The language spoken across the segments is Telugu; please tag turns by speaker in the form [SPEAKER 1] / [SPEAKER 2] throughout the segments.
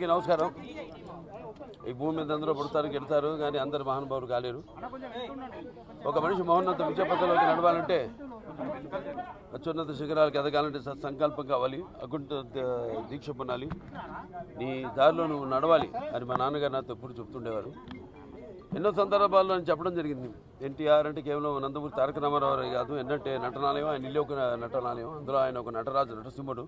[SPEAKER 1] అందరికీ నమస్కారం. ఈ భూమి మీద అందరూ పుడతారు గెలుతారు, కానీ అందరు మహానుభావులు కాలేరు. ఒక మనిషి మహోన్నత విద్యాపథంలోకి నడవాలంటే, అత్యున్నత శిఖరాలకు ఎదగాలంటే సంకల్పం కావాలి, అకుంఠ దీక్ష పొందాలి, నీ దారిలో నువ్వు నడవాలి అని మా నాన్నగారు నాతో ఎప్పుడు చెప్తుండేవారు. ఎన్నో సందర్భాల్లో నేను చెప్పడం జరిగింది. ఎన్టీఆర్ అంటే కేవలం నందమూరి తారక రామారావు కాదు, ఎన్నంటే నటనాలయం, ఆయన ఇల్లు ఒక నటనాలయం, అందులో ఆయన ఒక నటరాజు నటసింహుడు.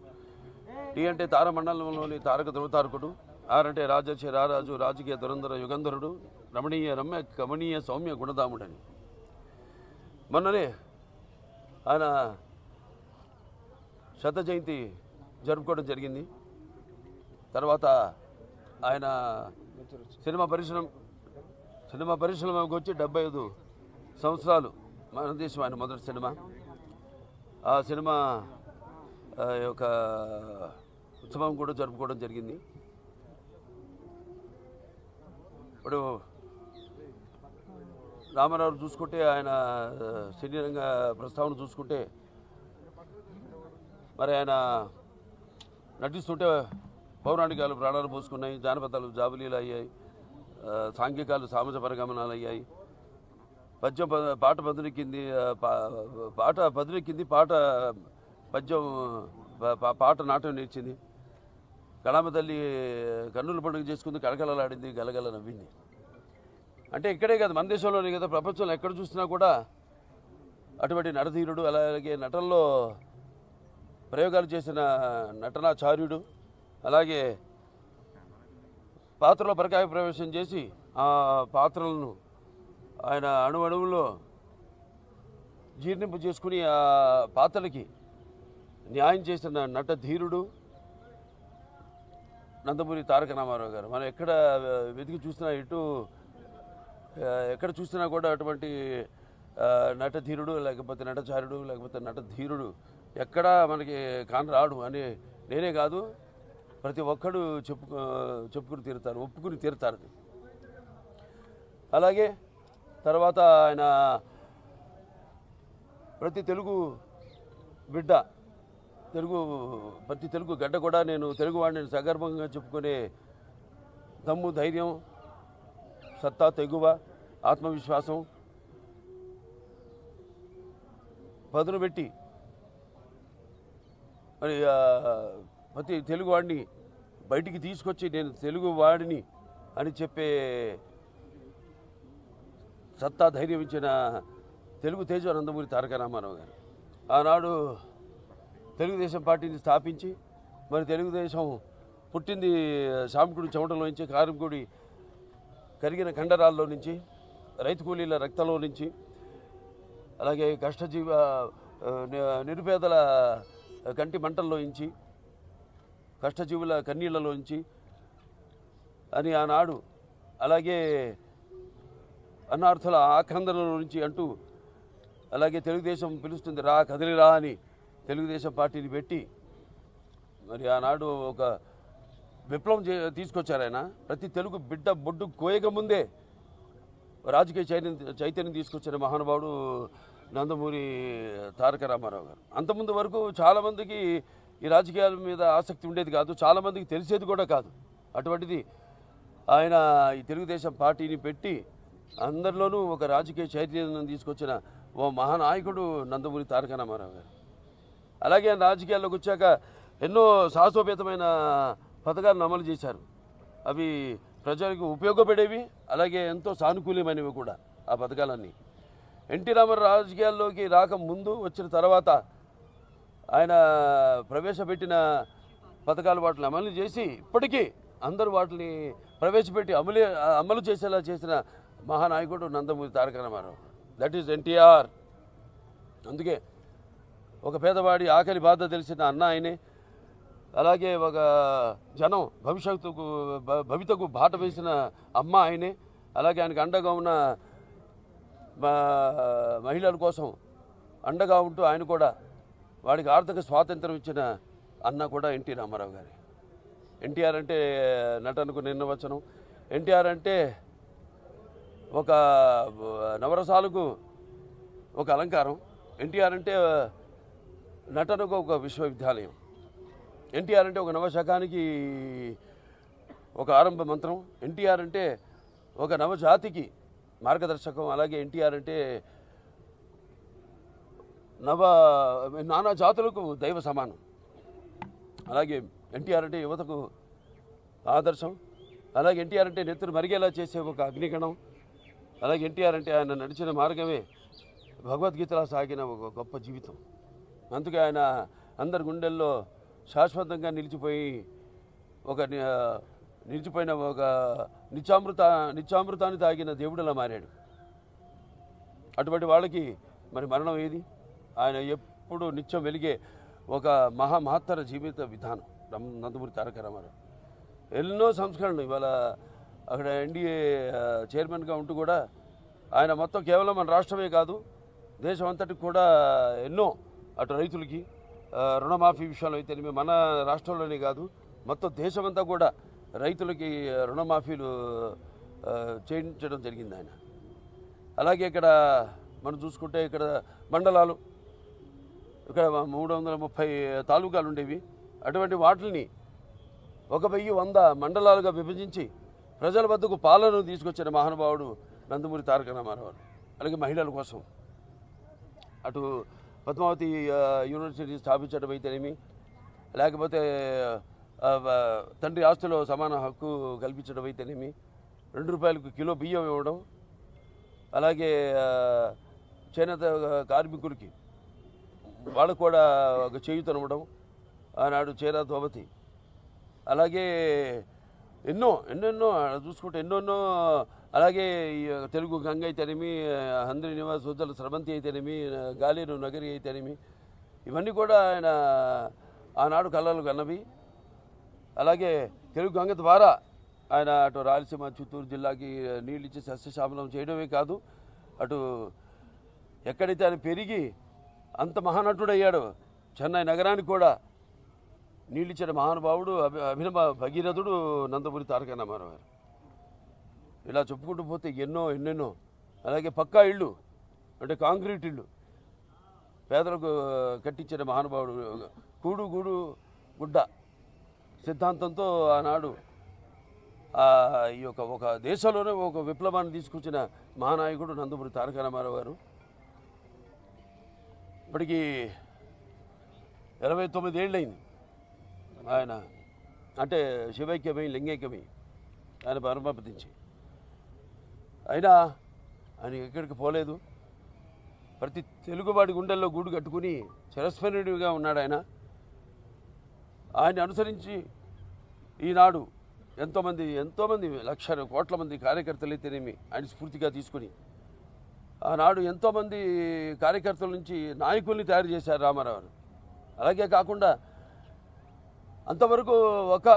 [SPEAKER 1] టీ అంటే తారమండలంలోని తారక ధృవతారకుడు, ఆర్ అంటే రాజర్షి రారాజు, రాజకీయ దురంధర యుగంధరుడు, రమణీయ రమ్య కమనీయ సౌమ్య గుణధాముడని. మొన్ననే ఆయన శత జయంతి జరుపుకోవడం జరిగింది. తర్వాత ఆయన సినిమా పరిశ్రమకు వచ్చి 75 సంవత్సరాలు మన దేశం ఆయన మొదటి సినిమా. ఆ సినిమా యొక్క ఉత్సవం కూడా జరుపుకోవడం జరిగింది. ఇప్పుడు రామారావు చూసుకుంటే, ఆయన సినీ రంగ ప్రస్తావన చూసుకుంటే, మరి ఆయన నటిస్తుంటే పౌరాణికాలు ప్రాణాలు పోసుకున్నాయి, జానపదాలు జాబులీలు అయ్యాయి, సాంఘికాలు సామాజిక పరిగమనాలు అయ్యాయి, పద్యం పాట బదులెక్కింది, పాట బదులెక్కింది, పద్యం పాట నాట్యం నేర్చింది, కళామ తల్లి కన్నుల పండుగ చేసుకుంది, కళకళలాడింది, గలగల నవ్వింది. అంటే ఇక్కడే కాదు, మన దేశంలోనే కదా, ప్రపంచంలో ఎక్కడ చూసినా కూడా అటువంటి నటధీరుడు, అలాగే నటనలో ప్రయోగాలు చేసిన నటనాచార్యుడు, అలాగే పాత్రలో పరకాయ ప్రవేశం చేసి ఆ పాత్రలను ఆయన అణువులో జీర్ణింపు చేసుకుని ఆ పాత్రలకి న్యాయం చేసిన నటధీరుడు నందమూరి తారక రామారావు గారు. మనం ఎక్కడ వెతికి చూసినా, ఎక్కడ చూసినా కూడా అటువంటి నటధీరుడు, లేకపోతే నటచారుడు, లేకపోతే నటధీరుడు ఎక్కడా మనకి కానరాడు అని నేనే కాదు, ప్రతి ఒక్కడు చెప్పుకుని తీరుతారు, ఒప్పుకుని తీరుతారు. అలాగే తర్వాత ఆయన ప్రతి తెలుగు బిడ్డ, ప్రతి తెలుగు గడ్డ కూడా నేను తెలుగువాడిని సగర్భంగా చెప్పుకునే దమ్ము, ధైర్యం, సత్తా, తెగువ, ఆత్మవిశ్వాసం పదును పెట్టి మరి ప్రతి తెలుగువాడిని బయటికి తీసుకొచ్చి నేను తెలుగువాడిని అని చెప్పే సత్తా, ధైర్యం ఇచ్చిన తెలుగు తేజ నందమూరి తారక రామారావు గారు. ఆనాడు తెలుగుదేశం పార్టీని స్థాపించి, మరి తెలుగుదేశం పుట్టింది సామికుడి చెమటలో నుంచి, కారంకుడి కరిగిన కండరాల్లో నుంచి, రైతు కూలీల రక్తంలో నుంచి, అలాగే కష్టజీవ నిరుపేదల కంటి మంటల్లో నుంచి, కష్టజీవుల కన్నీళ్లలో నుంచి అని ఆనాడు, అలాగే అన్నార్థుల ఆక్రందనలో నుంచి అంటూ, అలాగే తెలుగుదేశం పిలుస్తుంది రా కదిలిరా అని తెలుగుదేశం పార్టీని పెట్టి మరి ఆనాడు ఒక విప్లవం తీసుకొచ్చారు ఆయన. ప్రతి తెలుగు బిడ్డ బొడ్డు కోయక ముందే రాజకీయ చైతన్యం తీసుకొచ్చిన మహానుభావుడు నందమూరి తారక రామారావు గారు. అంతకుముందు వరకు చాలామందికి ఈ రాజకీయాల మీద ఆసక్తి ఉండేది కాదు, చాలామందికి తెలిసేది కూడా కాదు. అటువంటిది ఆయన ఈ తెలుగుదేశం పార్టీని పెట్టి అందరిలోనూ ఒక రాజకీయ చైతన్యం తీసుకొచ్చిన ఓ మహానాయకుడు నందమూరి తారక రామారావు గారు. అలాగే రాజకీయాల్లోకి వచ్చాక ఎన్నో సాహసోపేతమైన పథకాలను అమలు చేశారు. అవి ప్రజలకు ఉపయోగపడేవి, అలాగే ఎంతో సానుకూలమైనవి కూడా ఆ పథకాలన్నీ. ఎన్టీ రామారావు రాజకీయాల్లోకి రాకముందు, వచ్చిన తర్వాత ఆయన ప్రవేశపెట్టిన పథకాలు వాటిని అమలు చేసి, ఇప్పటికీ అందరూ వాటిని ప్రవేశపెట్టి అమలు చేసేలా చేసిన మహానాయకుడు Nandamuri Taraka Ramarao. That is NTR. అందుకే ఒక పేదవాడి ఆకలి బాధ తెలిసిన అన్న ఆయనే, అలాగే ఒక జనం భవితకు బాట వేసిన అమ్మ ఆయనే, అలాగే ఆయనకు అండగా ఉన్న మహిళల కోసం అండగా ఉంటూ ఆయన కూడా వాడికి ఆర్థిక స్వాతంత్రం ఇచ్చిన అన్న కూడా ఎన్టీ రామారావు గారి. ఎన్టీఆర్ అంటే నటనకు నిర్వచనం. ఎన్టీఆర్ అంటే ఒక నవరసాలకు ఒక అలంకారం. ఎన్టీఆర్ అంటే నటనకు ఒక విశ్వవిద్యాలయం. ఎన్టీఆర్ అంటే ఒక నవశకానికి ఒక ఆరంభ మంత్రం. ఎన్టీఆర్ అంటే ఒక నవజాతికి మార్గదర్శకం. అలాగే ఎన్టీఆర్ అంటే నానా జాతులకు దైవ సమానం. అలాగే ఎన్టీఆర్ అంటే యువతకు ఆదర్శం. అలాగే ఎన్టీఆర్ అంటే నెత్తురు మరిగేలా చేసే ఒక అగ్నిగణం. అలాగే ఎన్టీఆర్ అంటే ఆయన నడిచిన మార్గమే భగవద్గీతలా సాగిన ఒక గొప్ప జీవితం. అందుకే ఆయన అందరి గుండెల్లో శాశ్వతంగా నిలిచిపోయిన ఒక నిత్యామృతాన్ని తాగిన దేవుడిలా మారాడు. అటువంటి వాళ్ళకి మరి మరణం ఏది? ఆయన ఎప్పుడు నిత్యం వెలిగే ఒక మహత్తర జీవిత విధానం నందమూరి తారక రామారావు. ఎన్నో సంస్కరణలు. ఇవాళ అక్కడ ఎన్డీఏ చైర్మన్గా ఉంటూ కూడా ఆయన మొత్తం కేవలం మన రాష్ట్రమే కాదు, దేశం అంతటికి కూడా ఎన్నో, అటు రైతులకి రుణమాఫీ విషయంలో అయితేనేమి, మన రాష్ట్రంలోనే కాదు మొత్తం దేశమంతా కూడా రైతులకి రుణమాఫీలు చేయించడం జరిగింది ఆయన. అలాగే ఇక్కడ మనం చూసుకుంటే ఇక్కడ మండలాలు, ఇక్కడ 330 తాలూకాలు ఉండేవి. అటువంటి వాటిని 1100 మండలాలుగా విభజించి ప్రజల వద్దకు పాలన తీసుకొచ్చిన మహానుభావుడు నందమూరి తారక రామారావు. అలాగే మహిళల కోసం అటు పద్మావతి యూనివర్సిటీ స్థాపించడం అయితేనేమి, లేకపోతే తండ్రి ఆస్తిలో సమాన హక్కు కల్పించడం అయితేనేమి, 2 రూపాయలకు కిలో బియ్యం ఇవ్వడం, అలాగే చేనేత కార్మికులకి వాళ్ళకు కూడా ఒక చేయూతనివ్వడం, ఆనాడు చేరా దోబతి. అలాగే ఎన్నెన్నో చూసుకుంటే ఎన్నెన్నో. అలాగే తెలుగు గంగ అయితేనేమి, హంద్రి నివాస్ ఉజ్జల స్రవంతి అయితేనేమి, గాలేరు నగరి అయితేనేమి, ఇవన్నీ కూడా ఆయన ఆనాడు కళలు కన్నవి. అలాగే తెలుగు గంగ ద్వారా ఆయన అటు రాయలసీమ చిత్తూరు జిల్లాకి నీళ్ళు ఇచ్చి సస్యశ్యామలం చేయడమే కాదు, అటు ఎక్కడైతే ఆయన పెరిగి అంత మహానటుడయ్యాడు చెన్నై నగరానికి కూడా నీళ్ళిచ్చిన మహానుభావుడు అభినవ భగీరథుడు నందమూరి తారక రామారావు గారు. ఇలా చెప్పుకుంటూ పోతే ఎన్నెన్నో. అలాగే పక్కా ఇళ్ళు అంటే కాంక్రీట్ ఇళ్ళు పేదలకు కట్టించిన మహానుభావుడు. కూడు గూడు గుడ్డ సిద్ధాంతంతో ఆనాడు ఈ యొక్క ఒక దేశంలోనే ఒక విప్లవాన్ని తీసుకొచ్చిన మహానాయకుడు నందమూరి తారక రామారావు గారు. ఇప్పటికీ 29 ఏళ్ళైంది ఆయన అంటే శివైక్యమై లింగైక్యమై ఆయన పరమపదించి. అయినా ఆయన ఎక్కడికి పోలేదు. ప్రతి తెలుగువాడి గుండెల్లో గూడు కట్టుకుని చిరస్మరణీయుడిగా ఉన్నాడు ఆయన. ఆయన అనుసరించి ఈనాడు ఎంతోమంది లక్షల కోట్ల మంది కార్యకర్తలు అయితేనేమి ఆయన స్ఫూర్తిగా తీసుకుని ఆనాడు ఎంతోమంది కార్యకర్తల నుంచి నాయకుల్ని తయారు చేశారు రామారావు. అలాగే కాకుండా అంతవరకు ఒక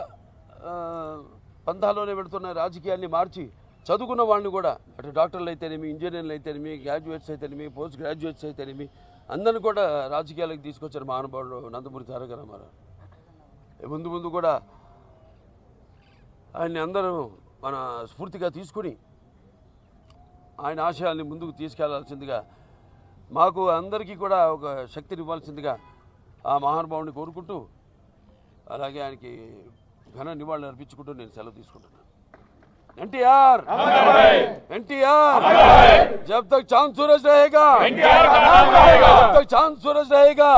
[SPEAKER 1] పంథాలోనే పెడుతున్న రాజకీయాన్ని మార్చి చదువుకున్న వాళ్ళని కూడా అటు డాక్టర్లు అయితేనేమి, ఇంజనీర్లు అయితేనేమి, గ్రాడ్యుయేట్స్ అయితేనేమి, పోస్ట్ గ్రాడ్యుయేట్స్ అయితేనేమి అందరిని కూడా రాజకీయాలకు తీసుకొచ్చారు మహానుభావుడు నందమూరి తారక రామారావు. ముందు కూడా ఆయన్ని అందరూ మన స్ఫూర్తిగా తీసుకుని ఆయన ఆశయాల్ని ముందుకు తీసుకెళ్లాల్సిందిగా, మాకు అందరికీ కూడా ఒక శక్తిని ఇవ్వాల్సిందిగా ఆ మహానుభావుని కోరుకుంటూ, అలాగే ఆయనకి ఘన నివాళులు అర్పించుకుంటూ నేను సెలవు తీసుకుంటున్నాను. एनटीआर जब तक चांद सूरज रहेगा, जब तक चांद सूरज रहेगा,